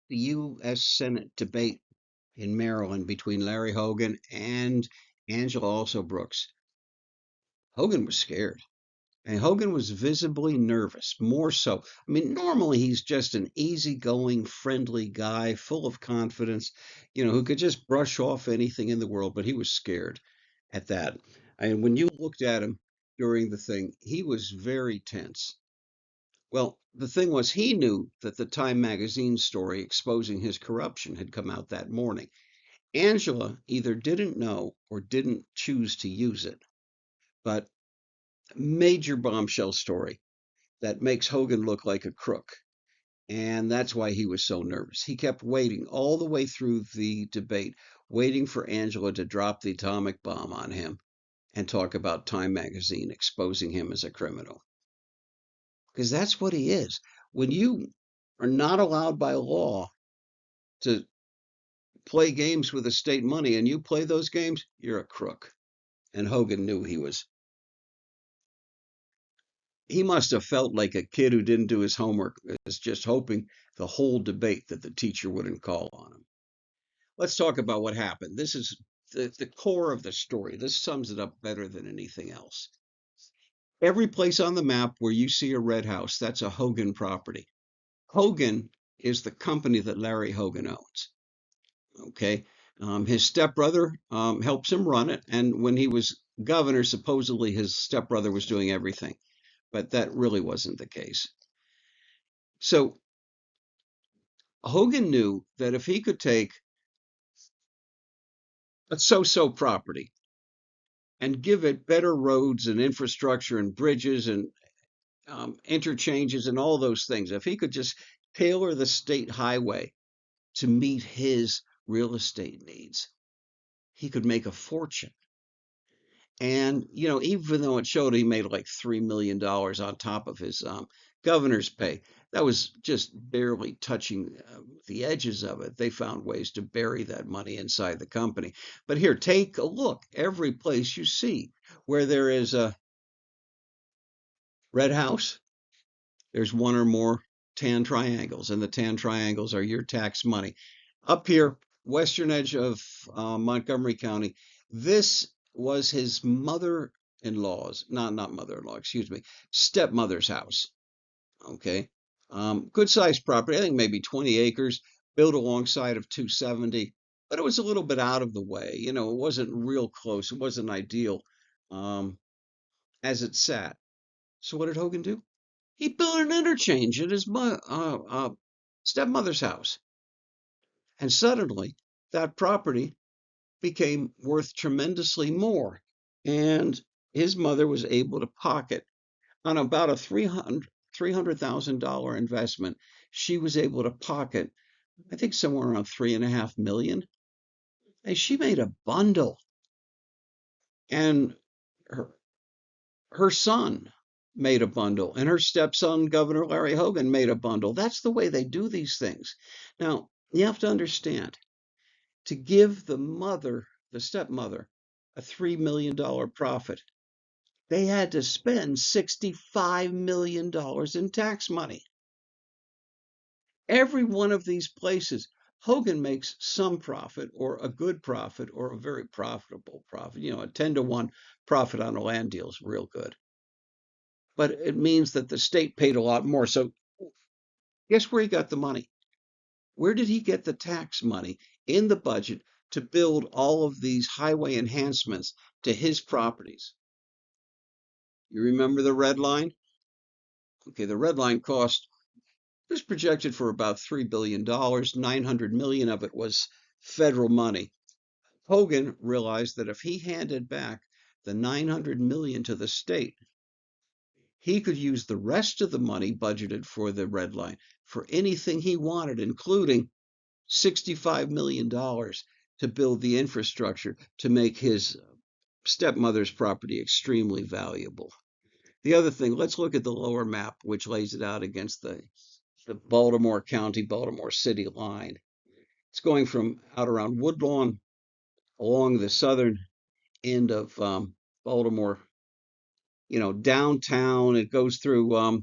the U.S. Senate debate in Maryland between Larry Hogan and Angela also Brooks, Hogan was scared. And Hogan was visibly nervous, more so. I mean, normally he's just an easygoing, friendly guy, full of confidence, who could just brush off anything in the world, but he was scared at that. And when you looked at him during the thing, he was very tense. Well, the thing was, he knew that the Time magazine story exposing his corruption had come out that morning. Angela either didn't know or didn't choose to use it, but major bombshell story that makes Hogan look like a crook. And that's why he was so nervous. He kept waiting all the way through the debate, waiting for Angela to drop the atomic bomb on him and talk about Time magazine exposing him as a criminal. Because that's what he is. When you are not allowed by law to play games with the state money and you play those games, you're a crook. And Hogan knew he must have felt like a kid who didn't do his homework, was just hoping the whole debate that the teacher wouldn't call on him. Let's talk about what happened. This is the core of the story. This sums it up better than anything else. Every place on the map where you see a red house, that's a Hogan property. Hogan is the company that Larry Hogan owns. Okay. His stepbrother helps him run it. And when he was governor, supposedly his stepbrother was doing everything. But that really wasn't the case. So Hogan knew that if he could take a so-so property and give it better roads and infrastructure and bridges and interchanges and all those things, if he could just tailor the state highway to meet his real estate needs, he could make a fortune. And, even though it showed he made like $3 million on top of his governor's pay, that was just barely touching the edges of it. They found ways to bury that money inside the company. But here, take a look. Every place you see where there is a red house, there's one or more tan triangles, and the tan triangles are your tax money. Up here, western edge of Montgomery County, this was his mother-in-law's, not mother-in-law, excuse me, stepmother's house. Okay. Good sized property, I think maybe 20 acres, built alongside of 270, but it was a little bit out of the way. It wasn't real close. It wasn't ideal um, as it sat. So what did Hogan do? He built an interchange at his stepmother's house. And suddenly that property became worth tremendously more. And his mother was able to pocket on about a $300,000 investment. She was able to pocket, I think, somewhere around 3.5 million. And she made a bundle. And her, her son made a bundle. And her stepson, Governor Larry Hogan, made a bundle. That's the way they do these things. Now, you have to understand, to give the stepmother, a $3 million profit, they had to spend $65 million in tax money. Every one of these places, Hogan makes some profit or a good profit or a very profitable profit. A 10-to-1 profit on a land deal is real good. But it means that the state paid a lot more. So guess where he got the money? Where did he get the tax money in the budget to build all of these highway enhancements to his properties? You remember the red line? Okay, the red line cost was projected for about $3 billion. 900 million of it was federal money. Hogan realized that if he handed back the 900 million to the state, he could use the rest of the money budgeted for the red line for anything he wanted, including $65 million to build the infrastructure to make his stepmother's property extremely valuable. The other thing, let's look at the lower map, which lays it out against the Baltimore County, Baltimore City line. It's going from out around Woodlawn along the southern end of Baltimore, downtown. It goes through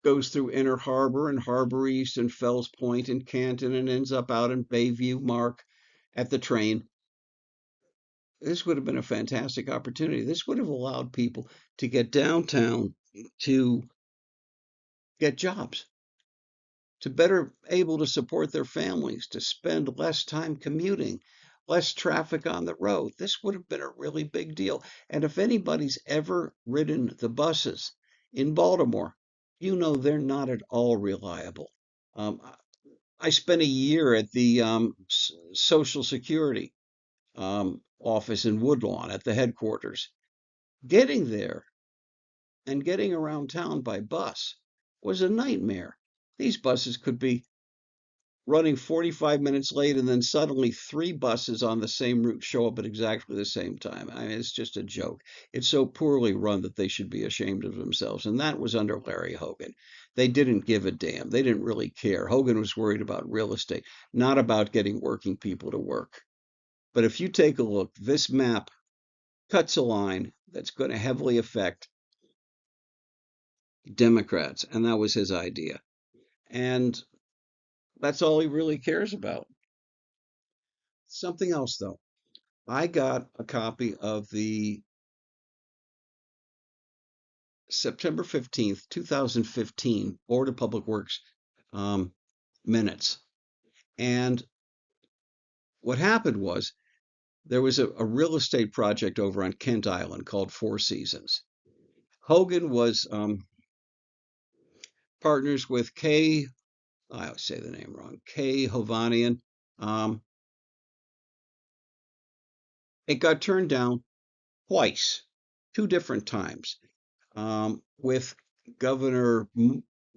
goes through Inner Harbor and Harbor East and Fells Point and Canton and ends up out in Bayview Mark at the train. This would have been a fantastic opportunity. This would have allowed people to get downtown to get jobs, to better able to support their families, to spend less time commuting, less traffic on the road. This would have been a really big deal. And if anybody's ever ridden the buses in Baltimore, you know they're not at all reliable. Um, I spent a year at the Social Security office in Woodlawn at the headquarters. Getting there and getting around town by bus was a nightmare. These buses could be running 45 minutes late and then suddenly three buses on the same route show up at exactly the same time. I mean, it's just a joke. It's so poorly run that they should be ashamed of themselves. And that was under Larry Hogan. They didn't give a damn. They didn't really care. Hogan was worried about real estate, not about getting working people to work. But if you take a look, this map cuts a line that's going to heavily affect Democrats. And that was his idea. And that's all he really cares about. Something else, though. I got a copy of the September 15th, 2015 Board of Public Works um, minutes. And what happened was there was a real estate project over on Kent Island called Four Seasons. Hogan was partners with I always say the name wrong, Kay Hovanian. Um, it got turned down twice, two different times. With Governor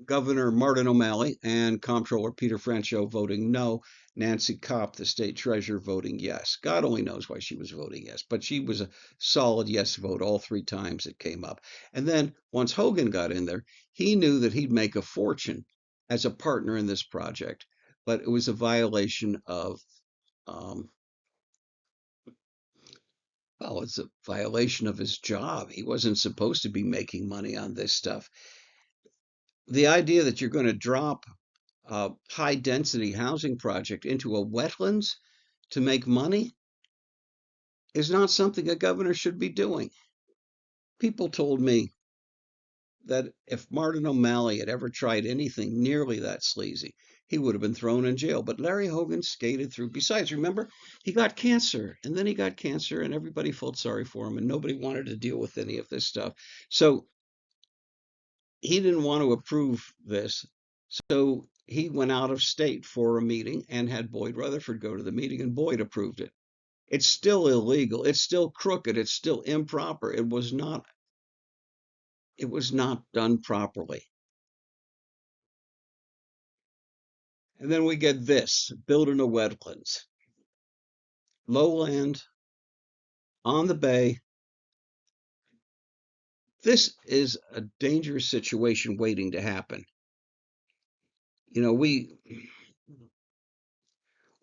Governor Martin O'Malley and Comptroller Peter Franchot voting no, Nancy Kopp, the state treasurer, voting yes. God only knows why she was voting yes, but she was a solid yes vote all three times it came up. And then once Hogan got in there, he knew that he'd make a fortune as a partner in this project, but it was a violation of um, well, it's a violation of his job. He wasn't supposed to be making money on this stuff. The idea that you're going to drop a high density housing project into a wetlands to make money is not something a governor should be doing. People told me that if Martin O'Malley had ever tried anything nearly that sleazy, he would have been thrown in jail. But Larry Hogan skated through. Besides, remember, he got cancer, and then he got cancer, and everybody felt sorry for him, and nobody wanted to deal with any of this stuff. So he didn't want to approve this. So he went out of state for a meeting and had Boyd Rutherford go to the meeting, and Boyd approved it. It's still illegal. It's still crooked. It's still improper. It was not done properly. And then we get this, building a wetlands, lowland on the bay. This is a dangerous situation waiting to happen. You know, we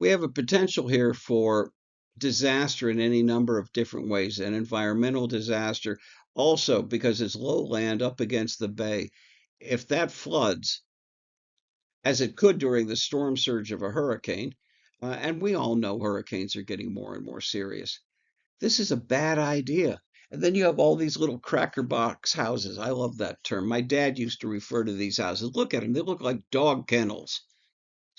have a potential here for disaster in any number of different ways, an environmental disaster also because it's lowland up against the bay. If that floods, as it could during the storm surge of a hurricane, and we all know hurricanes are getting more and more serious, this is a bad idea. And then you have all these little cracker box houses. I love that term. My dad used to refer to these houses. Look at them. They look like dog kennels.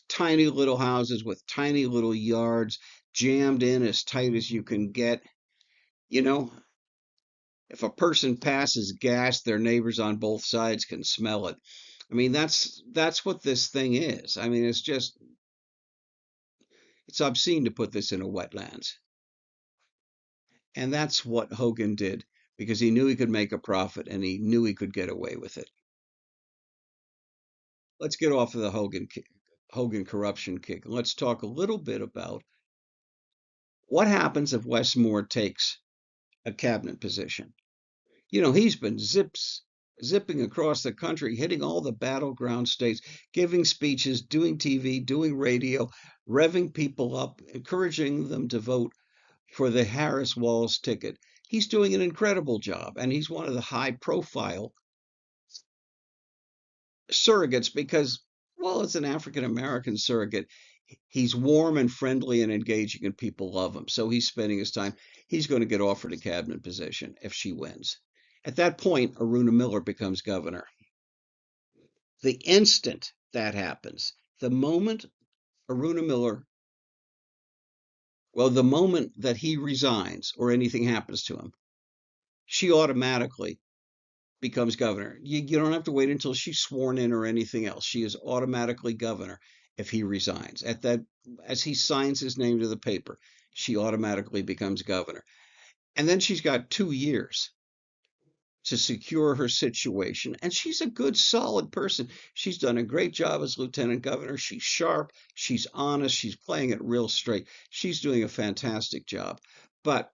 Tiny little houses with tiny little yards jammed in as tight as you can get. You know, if a person passes gas, their neighbors on both sides can smell it. I mean, that's what this thing is. I mean, it's obscene to put this in a wetlands. And that's what Hogan did because he knew he could make a profit and he knew he could get away with it. Let's get off of the Hogan corruption kick. Let's talk a little bit about what happens if Wes Moore takes a cabinet position. You know, he's been zipping across the country, hitting all the battleground states, giving speeches, doing TV, doing radio, revving people up, encouraging them to vote for the Harris Walz ticket. He's doing an incredible job, and he's one of the high profile surrogates because, well, it's an African American surrogate. He's warm and friendly and engaging, and people love him. So he's spending his time. He's going to get offered a cabinet position if she wins. At that point, Aruna Miller becomes governor. The instant that happens, the moment Aruna Miller, well, the moment that he resigns or anything happens to him, she automatically becomes governor. You don't have to wait until she's sworn in or anything else. She is automatically governor if he resigns. At that, as he signs his name to the paper, she automatically becomes governor. And then she's got 2 years to secure her situation. And she's a good, solid person. She's done a great job as lieutenant governor. She's sharp, she's honest, she's playing it real straight. She's doing a fantastic job. But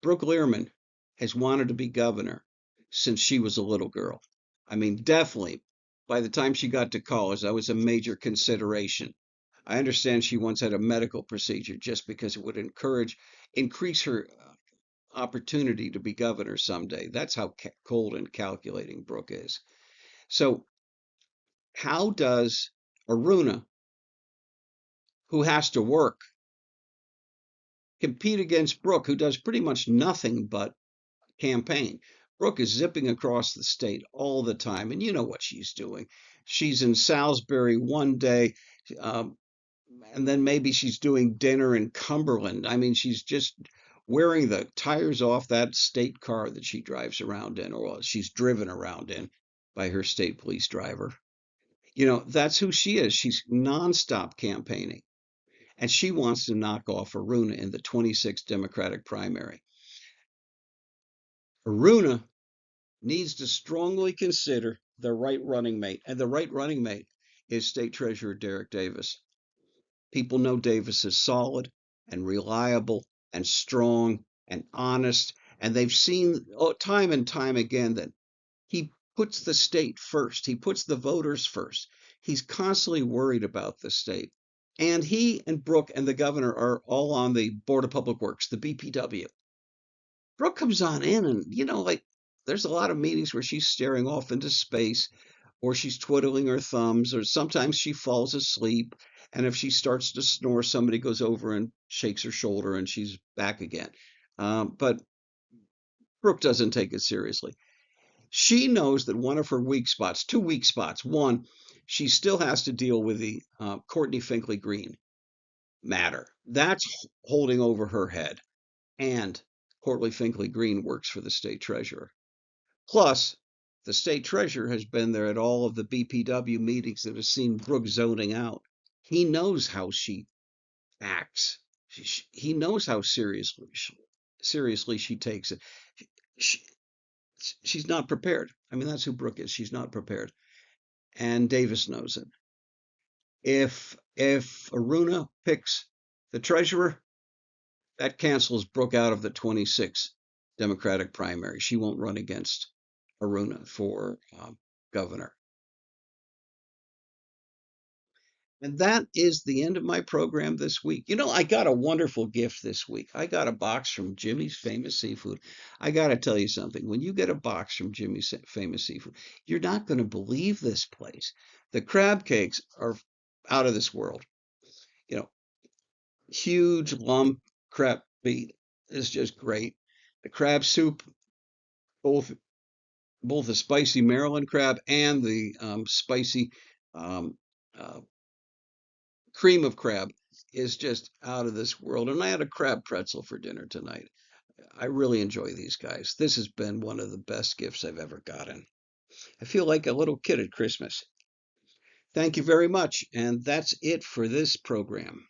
Brooke Learman has wanted to be governor since she was a little girl. I mean, definitely by the time she got to college, that was a major consideration. I understand she once had a medical procedure just because it would increase her opportunity to be governor someday. That's how cold and calculating Brooke is. So, how does Aruna, who has to work, compete against Brooke, who does pretty much nothing but campaign? Brooke is zipping across the state all the time, and you know what she's doing. She's in Salisbury one day, um, and then maybe she's doing dinner in Cumberland. I mean, she's just wearing the tires off that state car that she drives around in, or she's driven around in by her state police driver. You know, that's who she is. She's nonstop campaigning, and she wants to knock off Aruna in the 26th Democratic primary. Aruna needs to strongly consider the right running mate, and the right running mate is State Treasurer Derek Davis. People know Davis is solid and reliable and strong and honest, and they've seen time and time again that he puts the state first. He puts the voters first. He's constantly worried about the state. And he and Brooke and the governor are all on the Board of Public Works, the BPW. Brooke comes on in, and like there's a lot of meetings where she's staring off into space, or she's twiddling her thumbs, or sometimes she falls asleep. And if she starts to snore, somebody goes over and shakes her shoulder, and she's back again. But Brooke doesn't take it seriously. She knows that one of her weak spots, two weak spots. One, she still has to deal with the Courtney Finkley Green matter. That's holding over her head. And Courtney Finkley Green works for the state treasurer. Plus, the state treasurer has been there at all of the BPW meetings that have seen Brooke zoning out. He knows how she acts. He knows how seriously she takes it. She, she's not prepared. I mean, that's who Brooke is. She's not prepared, and Davis knows it. If Aruna picks the treasurer, that cancels Brooke out of the 26th Democratic primary. She won't run against Aruna for governor. And that is the end of my program this week. I got a wonderful gift this week. I got a box from Jimmy's Famous Seafood. I got to tell you something. When you get a box from Jimmy's Famous Seafood, you're not going to believe this place. The crab cakes are out of this world. You know, huge lump crab meat is just great. The crab soup, both both the spicy Maryland crab and the spicy um, uh, cream of crab is just out of this world. And I had a crab pretzel for dinner tonight. I really enjoy these guys. This has been one of the best gifts I've ever gotten. I feel like a little kid at Christmas. Thank you very much. And that's it for this program.